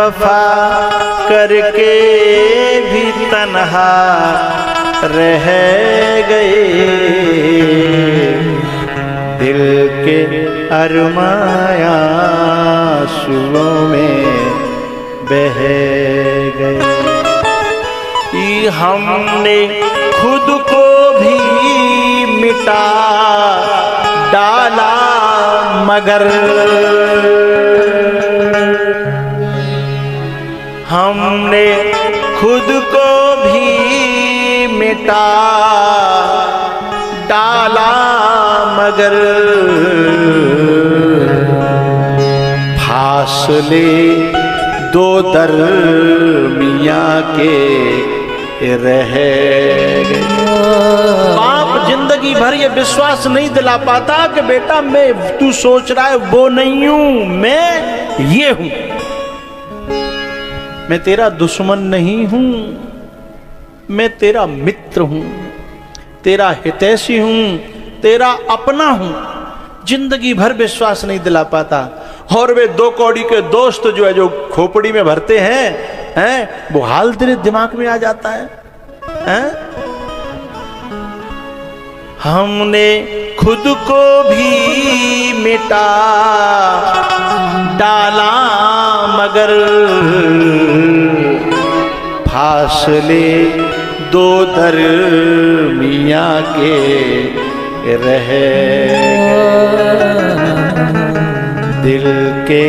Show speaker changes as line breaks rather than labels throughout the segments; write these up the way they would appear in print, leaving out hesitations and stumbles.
वफा करके भी तन्हा रह गए, दिल के अरमाया आंसुओं में बह गए। हमने खुद को भी मिटा डाला मगर हमने खुद को भी मिटा डाला मगर फासले दो दरमिया के रह गए। बाप जिंदगी भर ये विश्वास नहीं दिला पाता कि बेटा मैं, तू सोच रहा है वो नहीं हूं, मैं ये हूं। मैं तेरा दुश्मन नहीं हूं, मैं तेरा मित्र हूं, तेरा हितैषी हूं, तेरा अपना हूं। जिंदगी भर विश्वास नहीं दिला पाता। और वे दो कौड़ी के दोस्त जो है, जो खोपड़ी में भरते हैं वो हाल तेरे दिमाग में आ जाता है, हैं? हमने खुद को भी मिटा डाला मगर फासले दो दरमिया के रह गए, दिल के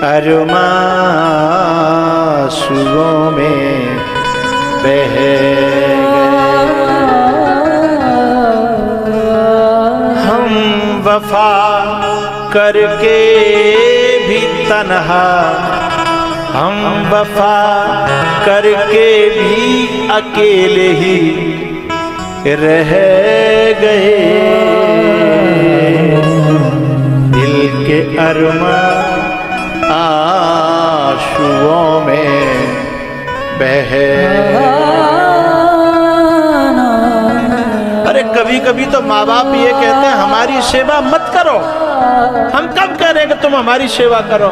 अरमांसुओं में बह गए। हम वफा करके भी तन्हा, हम वफा करके भी अकेले ही रह गए, दिल के अरमां आंसुओं में बह। अरे कभी कभी तो माँ बाप ये कहते हैं हमारी सेवा मत करो। हम कब कह रहे हैं कि तुम हमारी सेवा करो,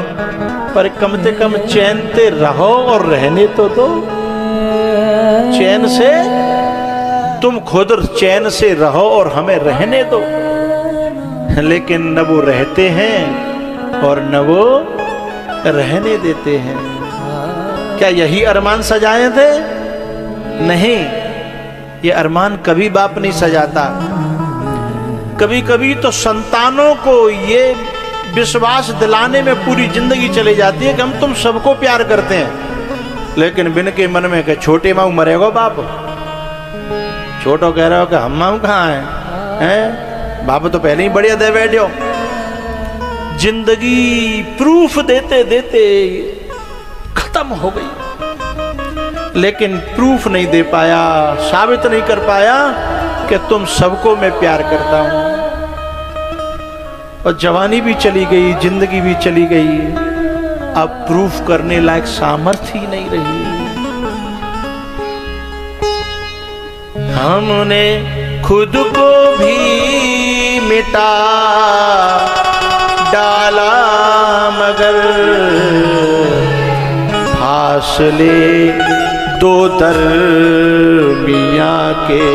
पर कम से कम चैन से रहो और रहने तो दो। चैन से, तुम खुद चैन से रहो और हमें रहने दो। लेकिन न वो रहते हैं और न वो रहने देते हैं। क्या यही अरमान सजाए थे? नहीं, ये अरमान कभी बाप नहीं सजाता। कभी कभी तो संतानों को ये विश्वास दिलाने में पूरी जिंदगी चली जाती है कि हम तुम सबको प्यार करते हैं, लेकिन बिन के मन में कि छोटे माऊ मरेगो बाप। छोटो कह रहे हो कि हम माऊ कहाँ हैं? बाप तो पहले ही बढ़िया दे बैठो। जिंदगी प्रूफ देते देते खत्म हो गई, लेकिन प्रूफ नहीं दे पाया, साबित नहीं कर पाया कि तुम सबको मैं प्यार करता हूं। और जवानी भी चली गई, जिंदगी भी चली गई, अब प्रूफ करने लायक सामर्थ्य ही नहीं रही। हमने खुद को भी मिटा डाला मगर फासले दो दरमिया के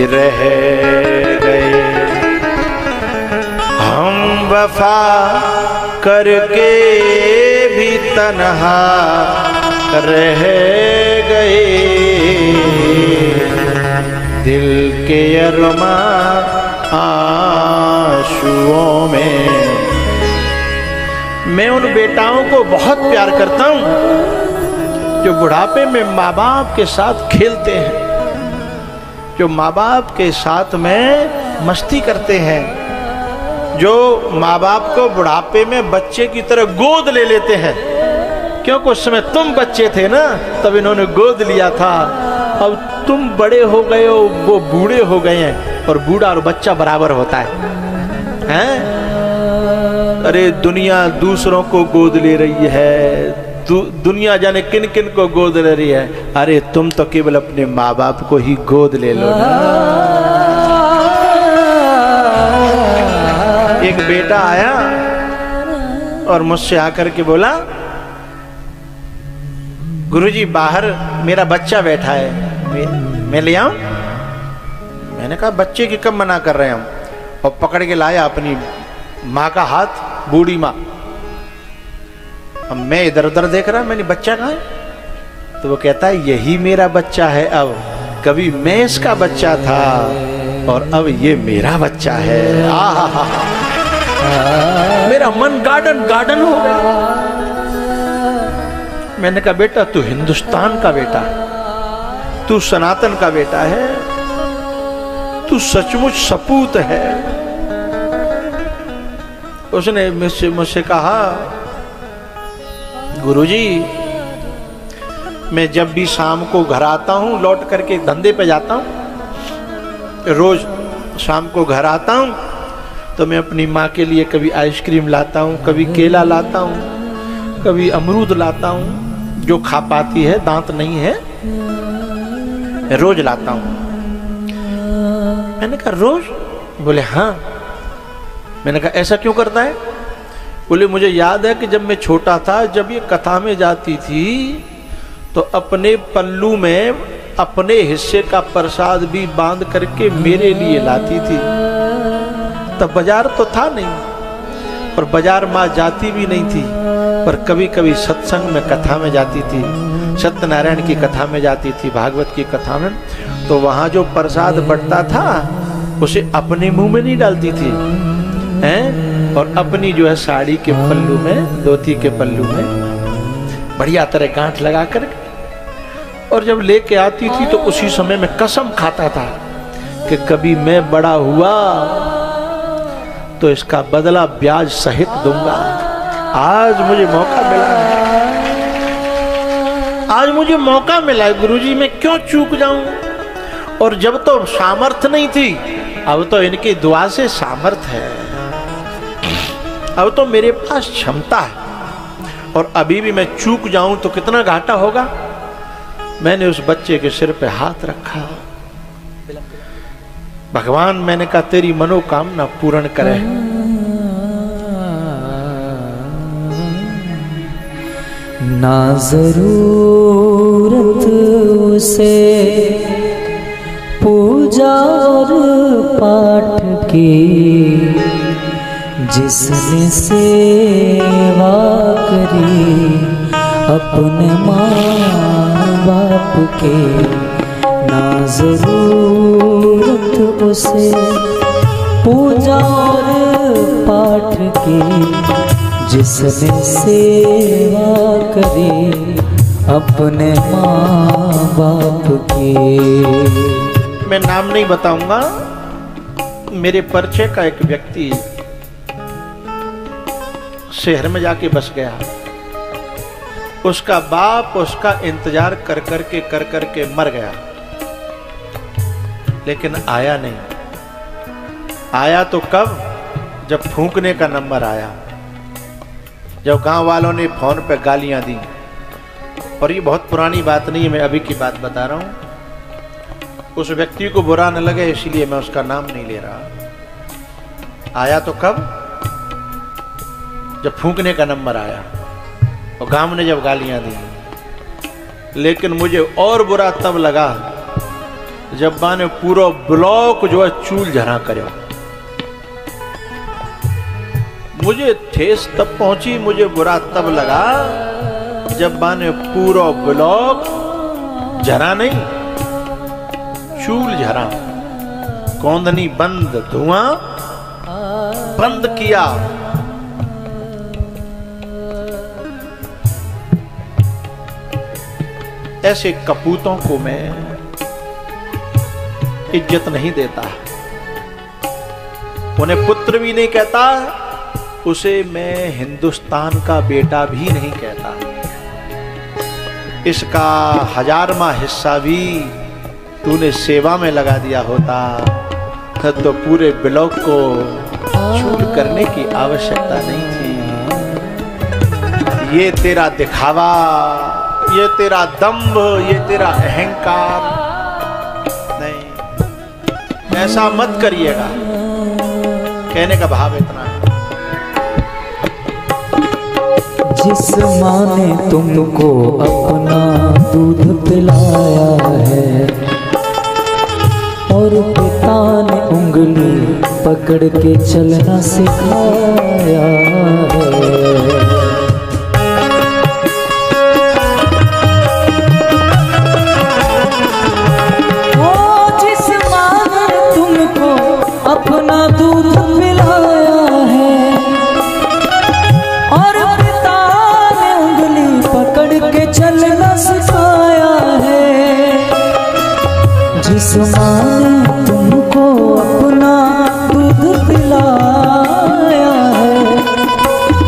रह गए। हम वफा करके भी तन्हा रह गए, दिल के अरमां आंसुओं में। मैं उन बेटाओं को बहुत प्यार करता हूं जो बुढ़ापे में माँ बाप के साथ खेलते हैं, जो माँ बाप के साथ में मस्ती करते हैं, जो माँ बाप को बुढ़ापे में बच्चे की तरह गोद ले लेते हैं। क्योंकि उस समय तुम बच्चे थे ना, तब इन्होंने गोद लिया था। अब तुम बड़े हो गए हो, वो बूढ़े हो गए हैं, और बूढ़ा और बच्चा बराबर होता है, हैं? अरे दुनिया दूसरों को गोद ले रही है, दुनिया जाने किन किन को गोद ले रही है। अरे तुम तो केवल अपने माँ बाप को ही गोद ले लो ना। एक बेटा आया और मुझसे आकर के बोला गुरुजी बाहर मेरा बच्चा बैठा है, मैं ले आऊं? मैंने कहा बच्चे की कब मना कर रहे हैं हम, और पकड़ के लाया अपनी माँ का हाथ, बूढ़ी माँ। अब मैं इधर उधर देख रहा, मैंने बच्चा कहाँ है? तो वो कहता है यही मेरा बच्चा है, अब कभी मैं इसका बच्चा था और अब ये मेरा बच्चा है। आहा, मेरा मन गार्डन गार्डन हो गया। मैंने कहा बेटा तू हिंदुस्तान का बेटा, तू सनातन का बेटा है, तू सचमुच सपूत है। उसने मुझसे कहा गुरुजी मैं जब भी शाम को घर आता हूं, लौट करके धंधे पे जाता हूं, रोज शाम को घर आता हूं तो मैं अपनी माँ के लिए कभी आइसक्रीम लाता हूं, कभी केला लाता हूं, कभी अमरूद लाता हूं, जो खा पाती है, दांत नहीं है, रोज लाता हूं। मैंने कहा रोज? बोले हाँ। मैंने कहा ऐसा क्यों करता है? बोले मुझे याद है कि जब मैं छोटा था, जब ये कथा में जाती थी तो अपने पल्लू में अपने हिस्से का प्रसाद भी बांध करके मेरे लिए लाती थी। तब बाजार तो था नहीं और बाजार माँ जाती भी नहीं थी, पर कभी कभी सत्संग में कथा में जाती थी, सत्यनारायण की कथा में जाती थी, भागवत की कथा में, तो वहां जो प्रसाद बंटता था उसे अपने मुंह में नहीं डालती थी, हैं? और अपनी जो है साड़ी के पल्लू में, धोती के पल्लू में बढ़िया तरह गांठ लगा कर, और जब लेके आती थी तो उसी समय में कसम खाता था कि कभी मैं बड़ा हुआ तो इसका बदला ब्याज सहित दूंगा। आज मुझे मौका मिला, आज मुझे मौका मिला गुरुजी, मैं क्यों चूक जाऊं? और जब तो सामर्थ्य नहीं थी, अब तो इनकी दुआ से सामर्थ्य है, अब तो मेरे पास क्षमता है, और अभी भी मैं चूक जाऊं तो कितना घाटा होगा। मैंने उस बच्चे के सिर पे हाथ रखा, भगवान मैंने कहा तेरी मनोकामना पूर्ण करे।
ना जरूरत उसे पूजा और पाठ की, जिसने सेवा करी अपने माँ बाप के। ना जरूरत उसे पूजा और पाठ की, जिसने सेवा करी अपने माँ बाप की।
मैं नाम नहीं बताऊंगा, मेरे परिचय का एक व्यक्ति शहर में जाके बस गया। उसका बाप उसका इंतजार कर करके मर गया, लेकिन आया नहीं। आया तो कब? जब फूंकने का नंबर आया, जब गांव वालों ने फोन पे गालियां दी। और ये बहुत पुरानी बात नहीं है, मैं अभी की बात बता रहा हूं। उस व्यक्ति को बुरा न लगे इसलिए मैं उसका नाम नहीं ले रहा। आया तो कब? जब फूंकने का नंबर आया और गांव ने जब गालियां दी। लेकिन मुझे और बुरा तब लगा जब माने पूरा ब्लॉक जो है चूल झरा करो। मुझे ठेस तब पहुंची, मुझे बुरा तब लगा जब माने पूरा ब्लॉक झरा नहीं, चूल झरा, कौंधनी बंद, धुआं बंद किया। ऐसे कपूतों को मैं इज्जत नहीं देता, उन्हें पुत्र भी नहीं कहता, उसे मैं हिंदुस्तान का बेटा भी नहीं कहता। इसका 1000वां हिस्सा भी तूने सेवा में लगा दिया होता तो पूरे ब्लॉक को छूट करने की आवश्यकता नहीं थी। ये तेरा दिखावा, ये तेरा दंभ, ये तेरा अहंकार नहीं, ऐसा मत करिएगा। कहने का भाव इतना है।
जिस माँ ने तुमको अपना दूध पिलाया है और पिता ने उंगली पकड़ के चलना सिखाया है। ओ जिस माँ ने तुमको अपना दूध पिलाया है और पिता ने उंगली पकड़ के चलना सिखाया है। जिस माँ ने तुमको अपना दूध पिलाया है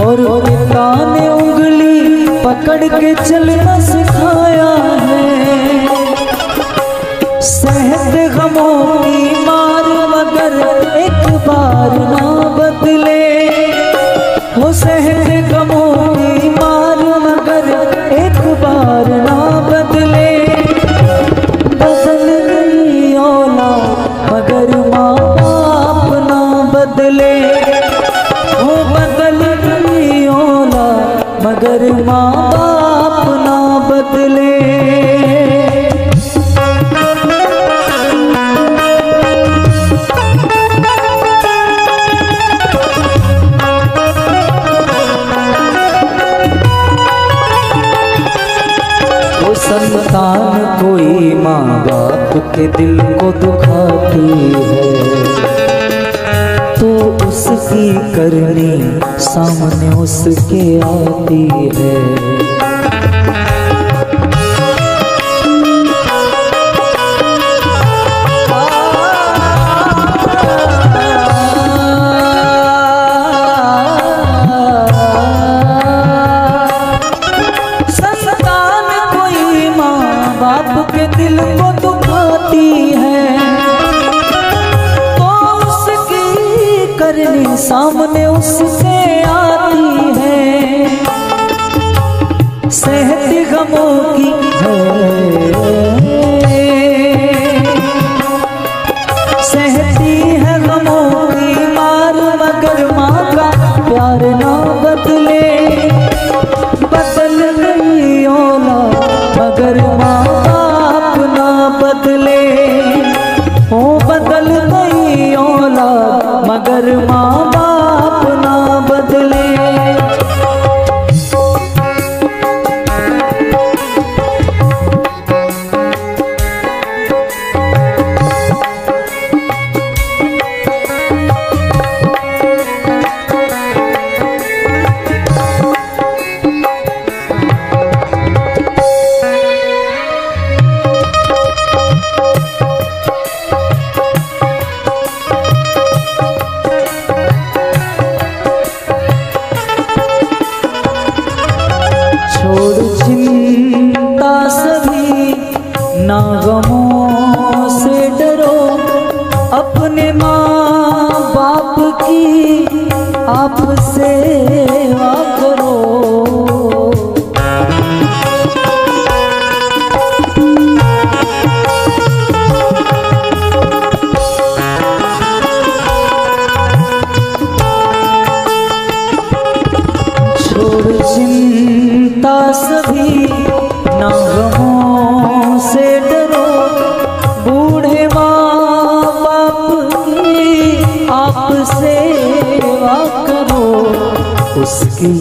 और पिता ने उंगली पकड़ के चलना सिखाया है। सहत गमों की मार मगर एक बार ना बदले, वो सहत गमों की मार मगर एक बार ना बदले। बदल गई औलाद मगर माँ बाप ना बदले, वो बदल गई औलाद मगर माँ बाप ना बदले। संतान कोई माँ बाप के दिल को दुखाती है तो उसकी करनी सामने उसके आती है। बाप के दिल को दुखाती है तो उसकी करनी सामने उससे आती है। सहत गमों की है, सहती है गमों की मार मगर माँ का प्यार ना बदले। बदल गई औलाद मगर माँ बाप ना बदले, ओ बदल गई औलाद मगर माँ बाप ना बदले। छोड़ चिंता सभी ना गमों से डरो, अपने माँ बाप की आप सेवा करो। छोड़ चिंता सभी ना गमों से डरो, बूढ़े माँ बाप की आप सेवा करो। उसकी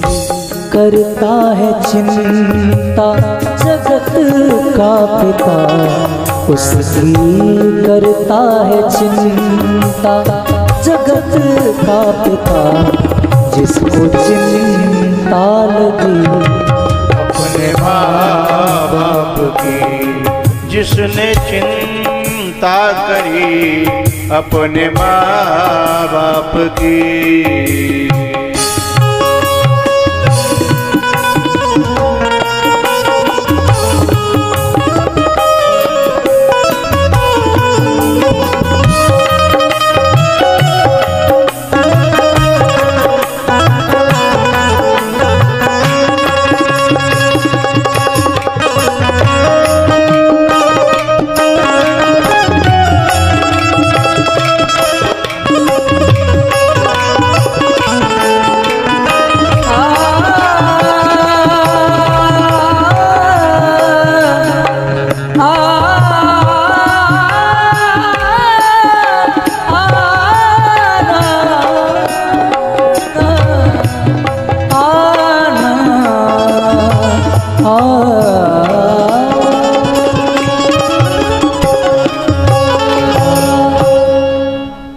करता है चिंता जगत का पिता, उसकी करता है चिंता जगत का पिता। जिसको चिंता लगी
अपने माँ बाप की, जिसने चिंता करी अपने माँ बाप की।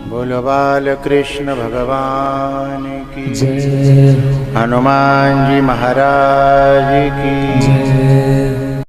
बोलो बाल कृष्ण भगवान की
जय
हनुमान जी महाराज की
जय।